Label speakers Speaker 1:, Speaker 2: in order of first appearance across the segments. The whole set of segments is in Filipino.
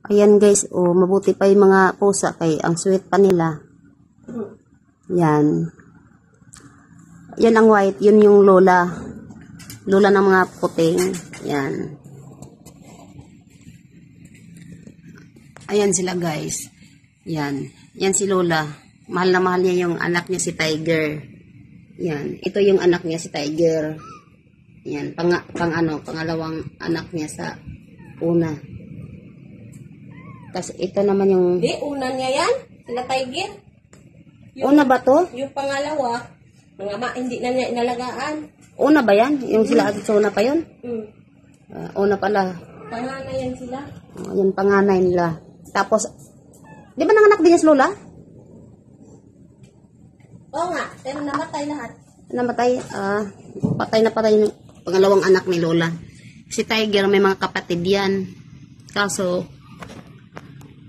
Speaker 1: Ayan guys, oh, mabuti pa yung mga pusa kay ang sweet pa nila. Yan. Yan ang white, yun yung lola. Lola ng mga puting. Yan. Ayan sila guys. Yan. Yan si lola. Mahal na mahal niya yung anak niya si Tiger. Yan. Ito yung anak niya si Tiger. Yan. Pangalawang anak niya sa una. Tapos ito naman yung...
Speaker 2: Di, una niya yan. Sila Tiger.
Speaker 1: Una ba to?
Speaker 2: Yung pangalawa, hindi na niya inalagaan.
Speaker 1: Una ba yan? Yung sila Arizona pa yun? Una pala.
Speaker 2: Panganay yan sila.
Speaker 1: Yung panganay nila. Tapos, di ba nanganak din niya si Lola?
Speaker 2: Oo nga, pero namatay lahat.
Speaker 1: Namatay? Patay yung pangalawang anak ni Lola. Si Tiger, may mga kapatid yan. Kaso,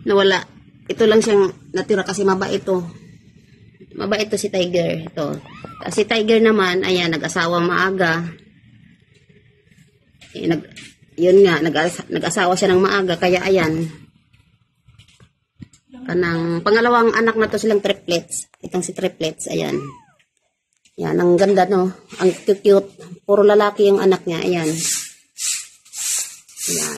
Speaker 1: nawala. Ito lang siyang natira kasi mabait ito. Mabait ito si Tiger. Ito. Si Tiger naman, ayan, nag-asawa maaga. Yun nga, nag-asawa siya ng maaga. Kaya ayan. Kanang pangalawang anak na to silang triplets. Itong si triplets, ayan. Yan, ang ganda no. Ang cute. Puro lalaki yung anak niya, ayan. Ayan.